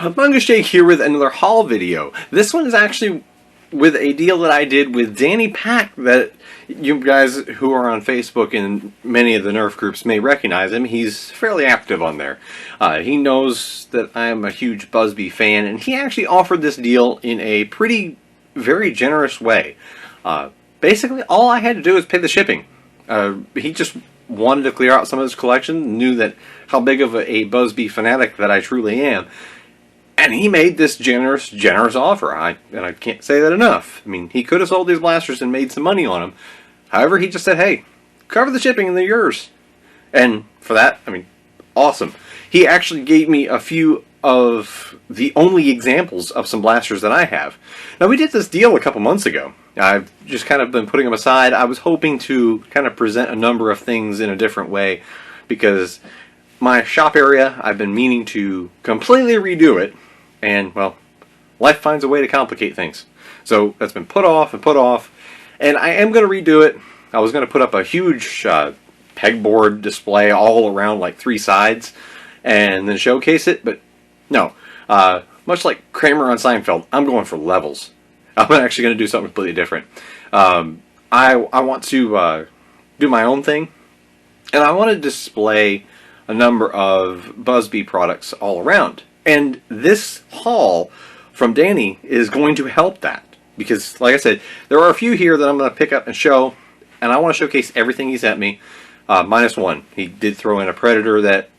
Manga Shake here with another haul video. This one is actually with a deal that I did with Danny Pak that you guys who are on Facebook and many of the Nerf groups may recognize him. He's fairly active on there. He knows that I am a huge Busby fan, and he actually offered this deal in a very generous way. Basically, all I had to do was pay the shipping. He just wanted to clear out some of his collection, knew that how big of a Busby fanatic that I truly am. And he made this generous offer. And I can't say that enough. I mean, he could have sold these blasters and made some money on them. However, he just said, hey, cover the shipping and they're yours. And for that, I mean, awesome. He actually gave me a few of the only examples of some blasters that I have. Now, we did this deal a couple months ago. I've just kind of been putting them aside. I was hoping to kind of present a number of things in a different way because my shop area, I've been meaning to completely redo it. And, well, life finds a way to complicate things. So that's been put off and put off. And I am going to redo it. I was going to put up a huge pegboard display all around like 3 sides and then showcase it. But no, much like Kramer on Seinfeld, I'm going for levels. I'm actually going to do something completely different. I want to do my own thing. And I want to display a number of Busby products all around. And this haul from Danny is going to help that. Because, like I said, there are a few here that I'm going to pick up and show. And I want to showcase everything he sent me. Minus one. He did throw in a Predator that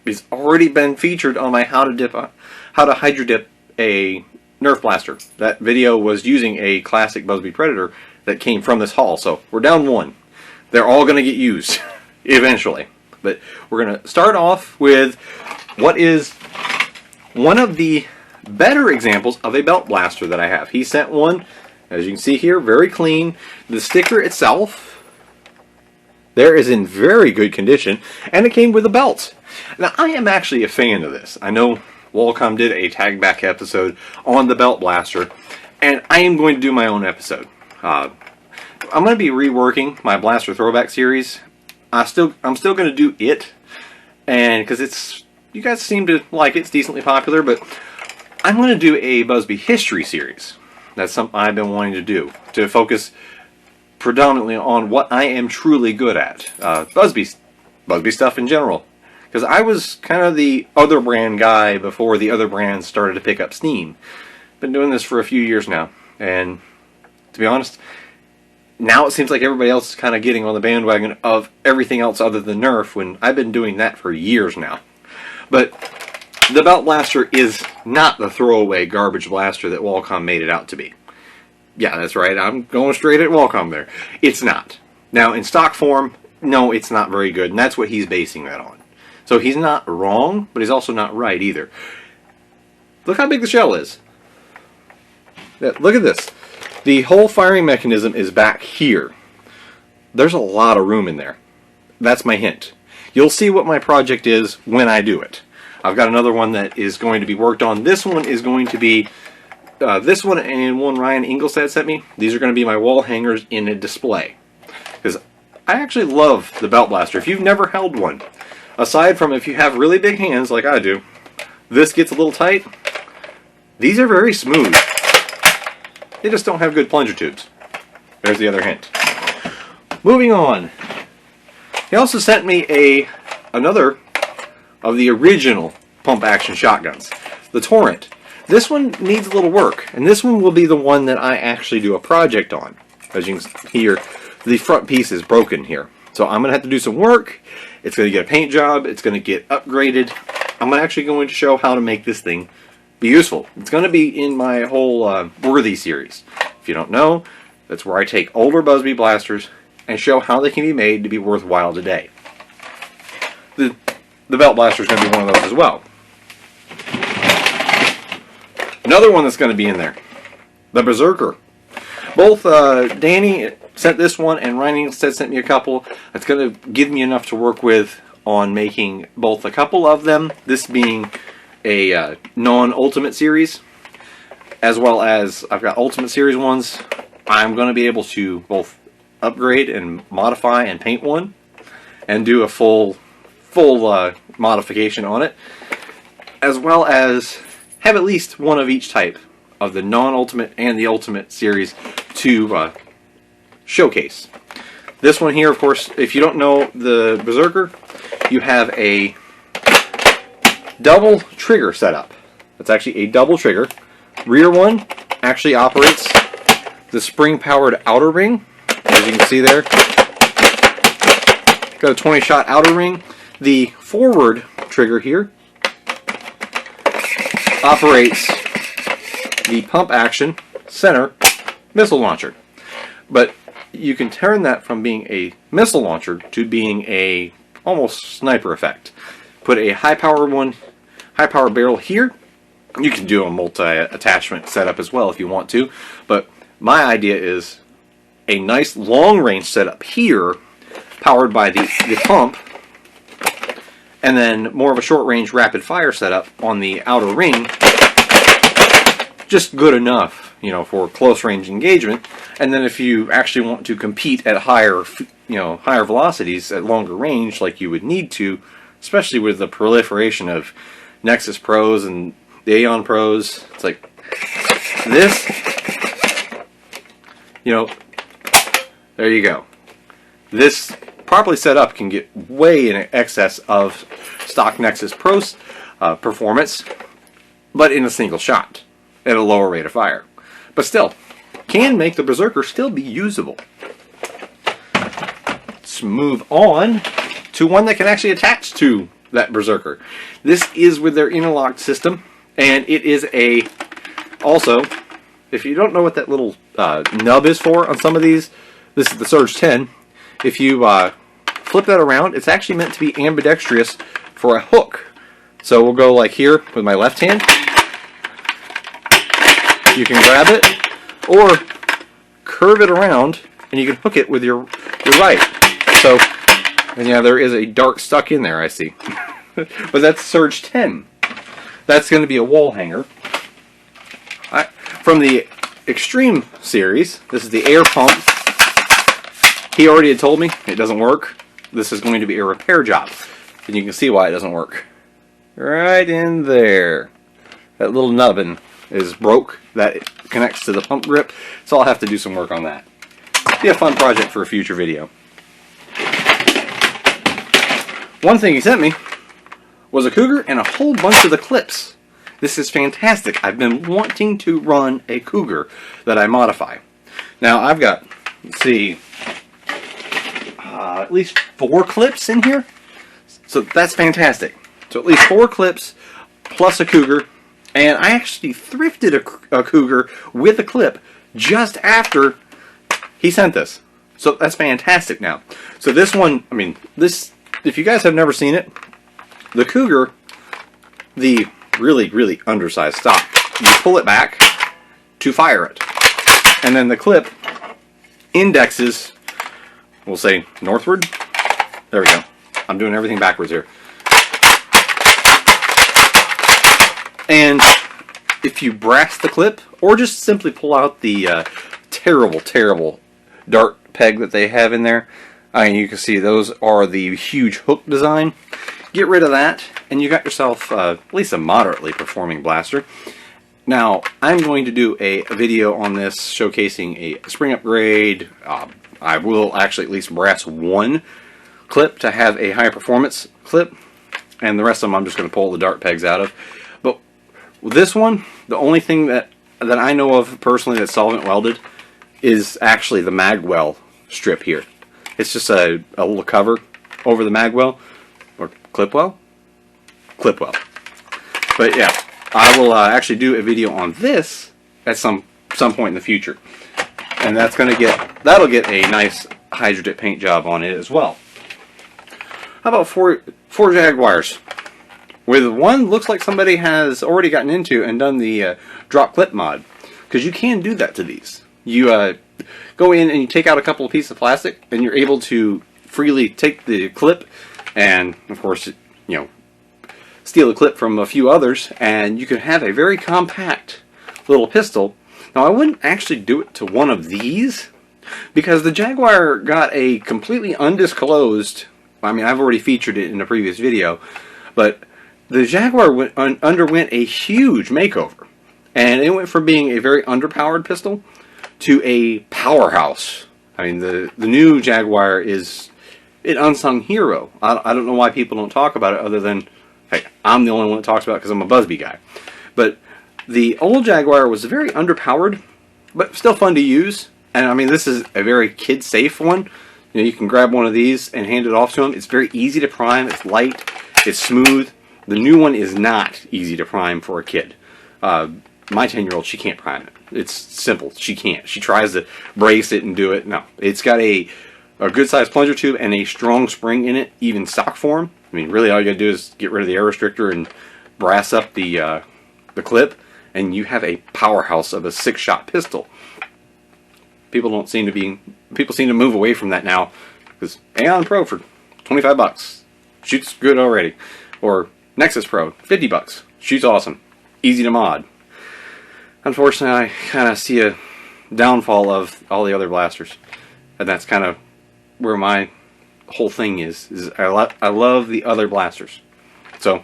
has already been featured on my how to hydro dip a Nerf blaster. That video was using a classic Busby Predator that came from this haul. So we're down one. They're all going to get used eventually. But we're going to start off with what is one of the better examples of a belt blaster that I have. He sent one, as you can see here, very clean. The sticker itself, there is in very good condition, and it came with a belt. Now, I am actually a fan of this. I know Walcom did a tag back episode on the belt blaster, and I am going to do my own episode. I'm going to be reworking my blaster throwback series. I'm still going to do it, and because you guys seem to like it, it's decently popular, but I'm going to do a Busby history series. That's something I've been wanting to do, to focus predominantly on what I am truly good at. Busby stuff in general. Because I was kind of the other brand guy before the other brands started to pick up steam. Been doing this for a few years now, and to be honest, now it seems like everybody else is kind of getting on the bandwagon of everything else other than Nerf, when I've been doing that for years now. But the belt blaster is not the throwaway garbage blaster that Walcom made it out to be. Yeah, that's right, I'm going straight at Walcom there. It's not. Now, in stock form, no, it's not very good, and that's what he's basing that on. So he's not wrong, but he's also not right either. Look how big the shell is. Look at this. The whole firing mechanism is back here. There's a lot of room in there. That's my hint. You'll see what my project is when I do it. I've got another one that is going to be worked on. This one is going to be, this one and one Ryan Inglestad sent me. These are going to be my wall hangers in a display. Because I actually love the belt blaster. If you've never held one, aside from if you have really big hands like I do, this gets a little tight. These are very smooth. They just don't have good plunger tubes. There's the other hint. Moving on. He also sent me another of the original pump action shotguns, the Torrent. This one needs a little work, and this one will be the one that I actually do a project on. As you can hear, the front piece is broken here. So I'm going to have to do some work. It's going to get a paint job. It's going to get upgraded. I'm actually going to show how to make this thing be useful. It's going to be in my whole Worthy series. If you don't know, that's where I take older Busby blasters and show how they can be made to be worthwhile today. The belt blaster is going to be one of those as well. Another one that's going to be in there, the Berserker. Both Danny sent this one and Ryan Inglestad sent me a couple. That's going to give me enough to work with on making both a couple of them, this being a non-Ultimate series, as well as I've got Ultimate series ones. I'm going to be able to both upgrade and modify and paint one and do a full modification on it, as well as have at least one of each type of the non-ultimate and the ultimate series to showcase. This one here, of course, if you don't know the Berserker, you have a double trigger setup. It's actually a double trigger. Rear one actually operates the spring-powered outer ring, as you can see there. Got a 20-shot outer ring. The forward trigger here operates the pump action center missile launcher. But you can turn that from being a missile launcher to being a almost sniper effect. Put a high power barrel here. You can do a multi-attachment setup as well if you want to, but my idea is a nice long-range setup here, powered by the pump, and then more of a short-range rapid-fire setup on the outer ring. Just good enough, you know, for close-range engagement. And then if you actually want to compete at higher velocities at longer range, like you would need to, especially with the proliferation of Nexus Pros and the Aeon Pros, it's like this, you know, there you go. This properly set up can get way in excess of stock Nexus Pros performance, but in a single shot at a lower rate of fire. But still, can make the Berserker still be usable. Let's move on to one that can actually attach to that Berserker. This is with their interlocked system, and it is a, also, if you don't know what that little nub is for on some of these, this is the Surge 10. If you flip that around, it's actually meant to be ambidextrous for a hook. So we'll go like here with my left hand. You can grab it, or curve it around, and you can hook it with your right. So, and yeah, there is a dart stuck in there, I see. But that's Surge 10. That's going to be a wall hanger. From the Extreme series, this is the air pump. He already had told me it doesn't work. This is going to be a repair job. And you can see why it doesn't work. Right in there. That little nubbin is broke. That connects to the pump grip. So I'll have to do some work on that. Be a fun project for a future video. One thing he sent me was a Cougar and a whole bunch of the clips. This is fantastic. I've been wanting to run a Cougar that I modify. Now I've got, let's see, at least 4 clips in here. So that's fantastic. So at least 4 clips plus a Cougar. And I actually thrifted a Cougar with a clip just after he sent this. So that's fantastic now. So this one, I mean, this, if you guys have never seen it, the Cougar, the really, really undersized stock, you pull it back to fire it. And then the clip indexes, we'll say northward. There we go. I'm doing everything backwards here. And if you brass the clip, or just simply pull out the terrible, terrible dart peg that they have in there, you can see those are the huge hook design. Get rid of that, and you got yourself at least a moderately performing blaster. Now, I'm going to do a video on this showcasing a spring upgrade. I will actually at least brass one clip to have a high performance clip, and the rest of them I'm just going to pull the dart pegs out of. But with this one, the only thing that I know of personally that's solvent welded is actually the magwell strip here. It's just a little cover over the magwell, or clipwell? Clipwell. But yeah, I will actually do a video on this at some point in the future. And that'll get a nice Hydra-Dip paint job on it as well. How about four Jaguars? With one, looks like somebody has already gotten into and done the drop clip mod. Because you can do that to these. You go in and you take out a couple of pieces of plastic, and you're able to freely take the clip and, of course, you know, steal a clip from a few others, and you can have a very compact little pistol. Now, I wouldn't actually do it to one of these, because the Jaguar got a completely undisclosed, I mean, I've already featured it in a previous video, but The Jaguar underwent a huge makeover, and it went from being a very underpowered pistol to a powerhouse. I mean, the new Jaguar is an unsung hero. I don't know why people don't talk about it, other than, hey, I'm the only one that talks about it because I'm a Busby guy. But the old Jaguar was very underpowered, but still fun to use. And I mean, this is a very kid-safe one. You know, you can grab one of these and hand it off to them. It's very easy to prime. It's light. It's smooth. The new one is not easy to prime for a kid. My 10-year-old, she can't prime it. It's simple. She can't. She tries to brace it and do it. No. It's got a good-sized plunger tube and a strong spring in it, even stock form. I mean, really all you got to do is get rid of the air restrictor and brass up the clip, and you have a powerhouse of a 6-shot pistol. People seem to move away from that now, because Aeon Pro for $25 shoots good already, or Nexus Pro $50 shoots awesome, easy to mod. Unfortunately, I kind of see a downfall of all the other blasters, and that's kind of where my whole thing is I love the other blasters. So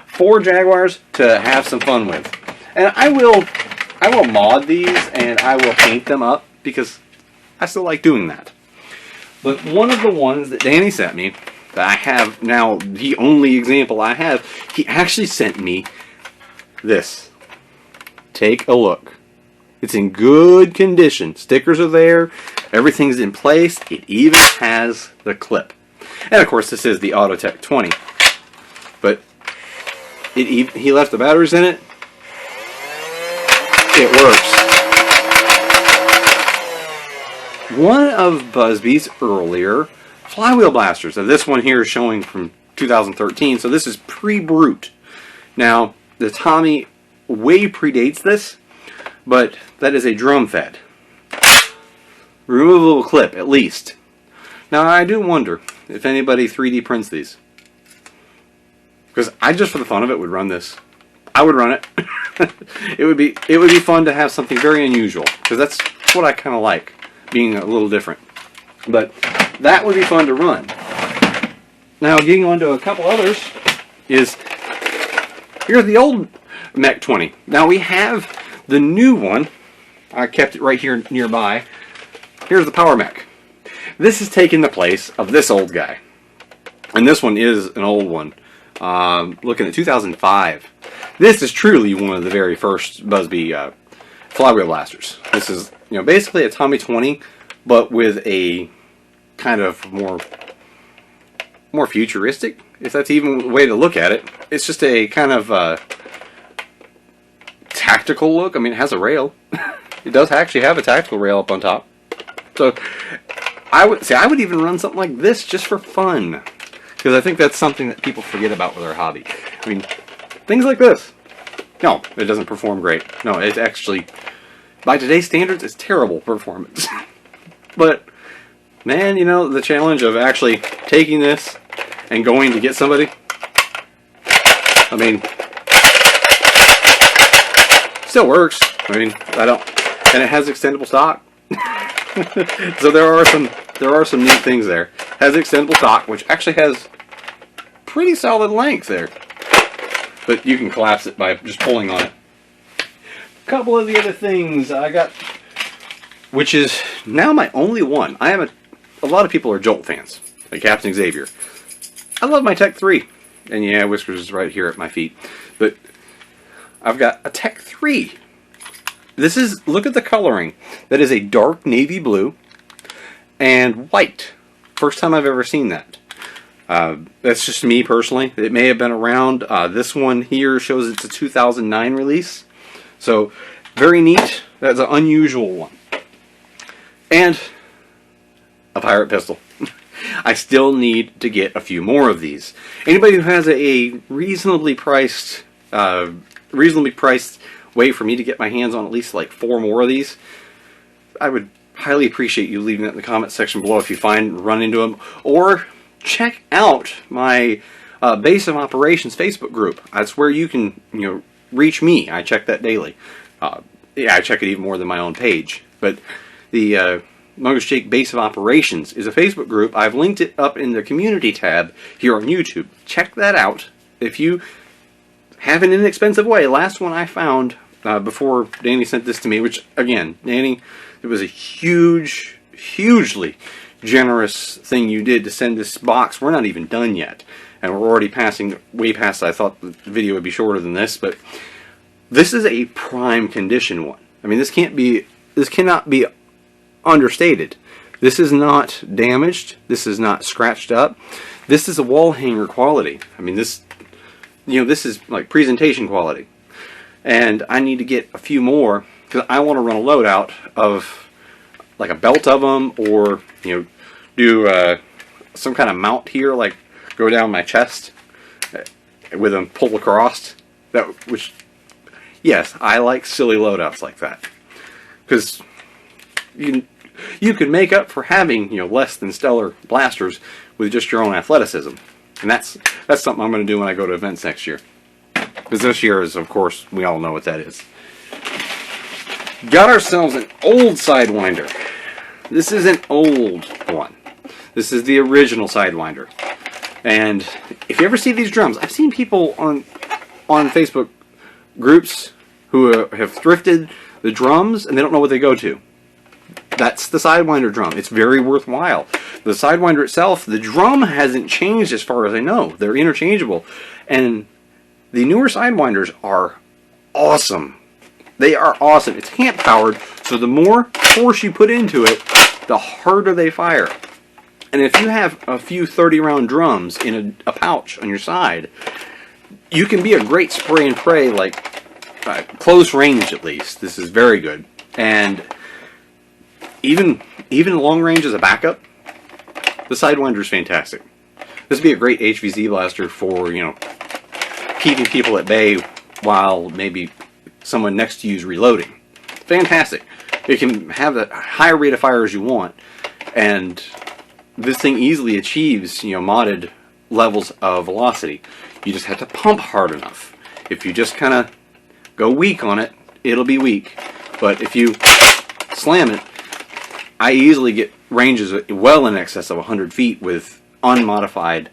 4 Jaguars to have some fun with, and I will mod these and I will paint them up, because I still like doing that. But one of the ones that Danny sent me, that I have now, the only example I have, he actually sent me this. Take a look. It's in good condition. Stickers are there. Everything's in place. It even has the clip. And of course, this is the Autotech 20. But he left the batteries in it. It works. One of Busby's earlier flywheel blasters. Now this one here is showing from 2013, so this is pre-Brute. Now, the Tommy way predates this, but that is a drum fed. Removable clip, at least. Now, I do wonder if anybody 3D prints these. Because I just, for the fun of it, would run this. I would run it. It would be fun to have something very unusual, because that's what I kind of like, being a little different. But that would be fun to run. Now, getting on to a couple others is, here's the old Mech 20. Now we have the new one. I kept it right here nearby. Here's the Power Mech. This has taken the place of this old guy. And this one is an old one. Looking at 2005. This is truly one of the very first Busby flywheel blasters. This is, you know, basically a Tommy 20, but with a kind of more futuristic, if that's even a way to look at it. It's just a kind of tactical look. I mean, it has a rail. It does actually have a tactical rail up on top. So I would even run something like this just for fun, because I think that's something that people forget about with their hobby. I mean, things like this. No, it doesn't perform great. No, it's actually, by today's standards, it's terrible performance. But man, you know, the challenge of actually taking this and going to get somebody, I mean, still works. I mean, and it has extendable stock. So there are some neat things there. It has extendable stock, which actually has pretty solid length there. But you can collapse it by just pulling on it. A couple of the other things I got, which is now my only one. A lot of people are Jolt fans, like Captain Xavier. I love my Tech 3. And yeah, Whiskers is right here at my feet. But I've got a Tech 3. This is, look at the coloring. That is a dark navy blue and white. First time I've ever seen that. That's just me personally. It may have been around. This one here shows it's a 2009 release. So, very neat. That's an unusual one. And a pirate pistol. I still need to get a few more of these. Anybody who has a reasonably priced way for me to get my hands on at least like 4 more of these, I would highly appreciate you leaving that in the comment section below if you run into them. Or check out my Base of Operations Facebook group. That's where you can, you know, reach me. I check that daily. Yeah, I check it even more than my own page. But the Mungus Jake Base of Operations is a Facebook group. I've linked it up in the community tab here on YouTube. Check that out. If you have an inexpensive way. Last one I found before Danny sent this to me, which, again, Danny, it was a hugely generous thing you did to send this box. We're not even done yet, and we're already passing way past. I thought the video would be shorter than this, but this is a prime condition one. I mean, this cannot be understated. This is not damaged. This is not scratched up. This is a wall hanger quality. I mean, this, you know, this is like presentation quality. And I need to get a few more because I want to run a loadout of like a belt of them, or, you know, do some kind of mount here, like go down my chest with them pull across. Which, yes, I like silly loadouts like that, because you can make up for having, you know, less than stellar blasters with just your own athleticism, and that's something I'm going to do when I go to events next year. Because this year is, of course, we all know what that is. Got ourselves an old Sidewinder. This is an old one. This is the original Sidewinder. And if you ever see these drums, I've seen people on Facebook groups who have thrifted the drums and they don't know what they go to. That's the Sidewinder drum. It's very worthwhile. The Sidewinder itself, the drum hasn't changed as far as I know. They're interchangeable. And the newer Sidewinders are awesome. They are awesome. It's hand powered, so the more force you put into it, the harder they fire. And if you have a few 30-round drums in a pouch on your side, you can be a great spray and pray, like close range at least. This is very good. And even long range as a backup, the Sidewinder is fantastic. This would be a great HVZ blaster for, you know, keeping people at bay while maybe someone next to you is reloading. Fantastic. It can have the high rate of fire as you want, and this thing easily achieves, you know, modded levels of velocity. You just have to pump hard enough. If you just kind of go weak on it, it'll be weak. But if you slam it, I easily get ranges well in excess of 100 feet with unmodified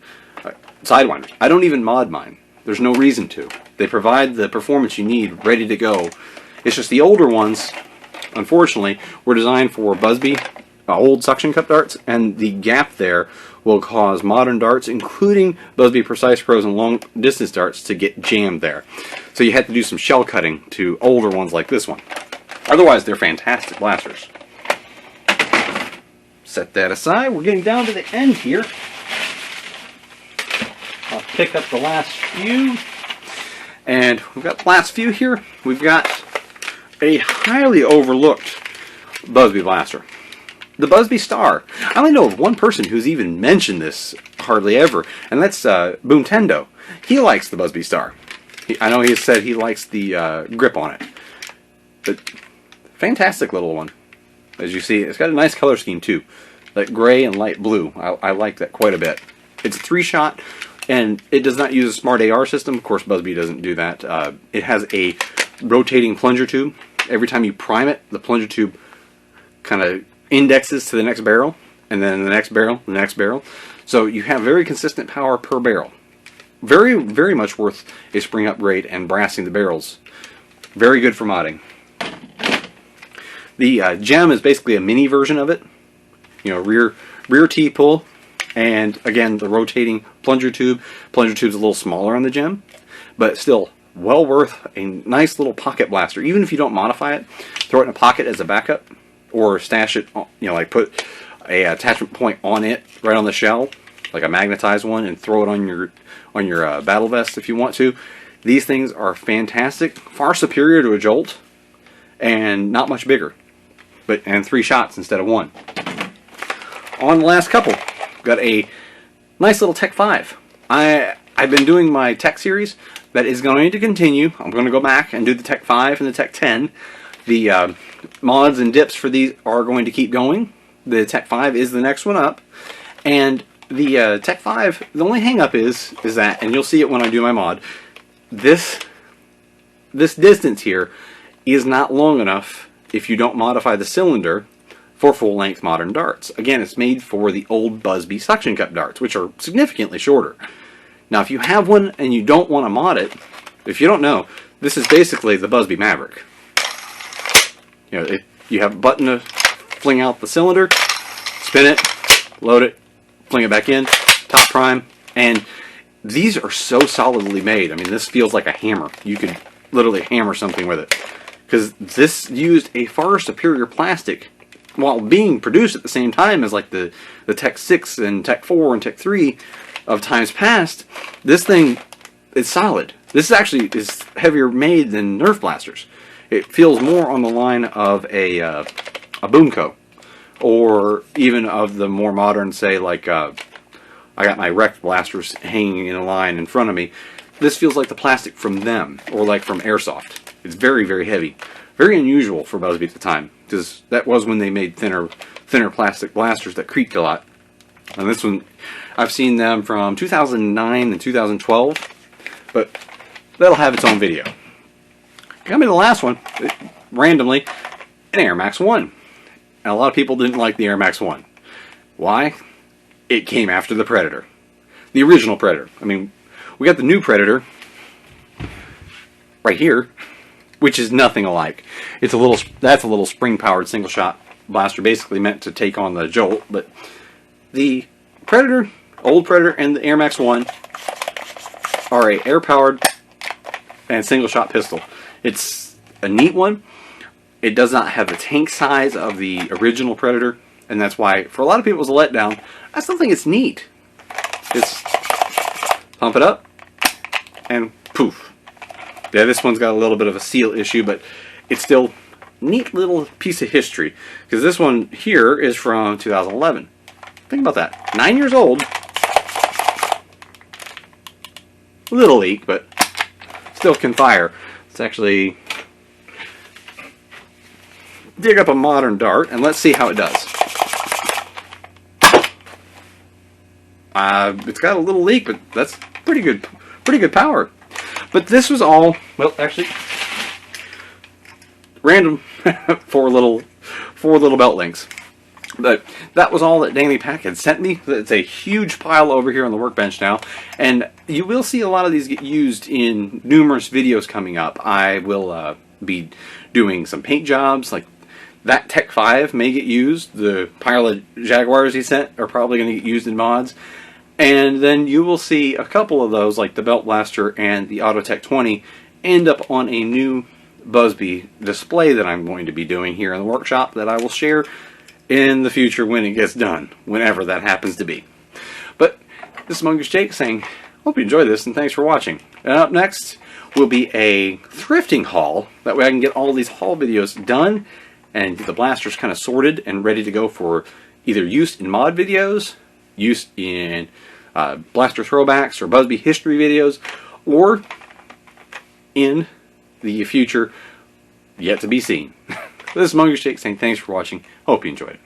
Sidewinders. I don't even mod mine. There's no reason to. They provide the performance you need ready to go. It's just the older ones, unfortunately, were designed for Busby, old suction cup darts, and the gap there will cause modern darts, including Busby Precise Pros and long distance darts, to get jammed there. So you have to do some shell cutting to older ones like this one. Otherwise, they're fantastic blasters. Set that aside. We're getting down to the end here. I'll pick up the last few. And we've got the last few here. We've got a highly overlooked Busby blaster. The Busby Star. I only know of one person who's even mentioned this hardly ever, and that's Boomtendo. He likes the Busby Star. I know he said he likes the grip on it. But fantastic little one. As you see, it's got a nice color scheme too. Like gray and light blue. I like that quite a bit. It's a 3-shot, and it does not use a smart AR system. Of course, Busby doesn't do that. It has a rotating plunger tube. Every time you prime it, the plunger tube kind of indexes to the next barrel, and then the next barrel, the next barrel. So you have very consistent power per barrel. Very, very much worth a spring upgrade and brassing the barrels. Very good for modding. The gem is basically a mini version of it. You know, rear T-pull, and again the rotating plunger tube. Plunger tube's a little smaller on the gem, but still well worth a nice little pocket blaster. Even if you don't modify it, throw it in a pocket as a backup, or stash it, you know, like put a attachment point on it right on the shell, like a magnetized one, and throw it on your battle vest if you want to. These things are fantastic, far superior to a Jolt, and not much bigger, and 3 shots instead of 1. On the last couple, got a nice little Tech 5. I've been doing my Tech series. That is going to continue. I'm going to go back and do the Tech 5 and the Tech 10. The mods and dips for these are going to keep going. The Tech 5 is the next one up. And the Tech 5, the only hang up is that, and you'll see it when I do my mod, this distance here is not long enough if you don't modify the cylinder for full-length modern darts. Again, it's made for the old Busby suction cup darts, which are significantly shorter. Now, if you have one and you don't want to mod it, if you don't know, this is basically the Busby Maverick. You know, you have a button to fling out the cylinder, spin it, load it, fling it back in, top prime, and these are so solidly made. I mean, this feels like a hammer. You could literally hammer something with it. Because this used a far superior plastic while being produced at the same time as like the Tech 6 and Tech 4 and Tech 3 of times past. This thing is solid. This actually is heavier made than Nerf blasters. It feels more on the line of a Boomco, or even of the more modern, say, like I got my Wrecked blasters hanging in a line in front of me. This feels like the plastic from them, or like from Airsoft. It's very, very heavy. Very unusual for Busby at the time, because that was when they made thinner plastic blasters that creaked a lot. And this one, I've seen them from 2009 and 2012, but that'll have its own video. Coming to the last one, randomly, an Air Max 1. And a lot of people didn't like the Air Max 1. Why? It came after the Predator. The original Predator. I mean, we got the new Predator right here, which is nothing alike. That's a little spring-powered single-shot blaster, basically meant to take on the Jolt. But the Predator, old Predator, and the Air Max 1 are a air-powered and single-shot pistol. It's a neat one. It does not have the tank size of the original Predator, and that's why, for a lot of people, it was a letdown. I still think it's neat. It's pump it up, and poof. Yeah, this one's got a little bit of a seal issue, but it's still a neat little piece of history. Because this one here is from 2011. Think about that. 9 years old. A little leak, but still can fire. Let's actually dig up a modern dart, and let's see how it does. It's got a little leak, but that's pretty good power. But this was all, well, actually, random four little belt links. But that was all that Danny Pak had sent me. It's a huge pile over here on the workbench now, and you will see a lot of these get used in numerous videos coming up. I will be doing some paint jobs, like that Tech 5 may get used. The pile of Jaguars he sent are probably going to get used in mods. And then you will see a couple of those, like the Belt Blaster and the Autotech 20, end up on a new Busby display that I'm going to be doing here in the workshop that I will share in the future when it gets done, whenever that happens to be. But this is Mongoose Jake saying, hope you enjoyed this and thanks for watching. And up next will be a thrifting haul. That way I can get all these haul videos done and get the blasters kind of sorted and ready to go for either use in mod videos, use in blaster throwbacks or Busby history videos, or in the future yet to be seen. This is Mongoose Jake saying thanks for watching. Hope you enjoyed it.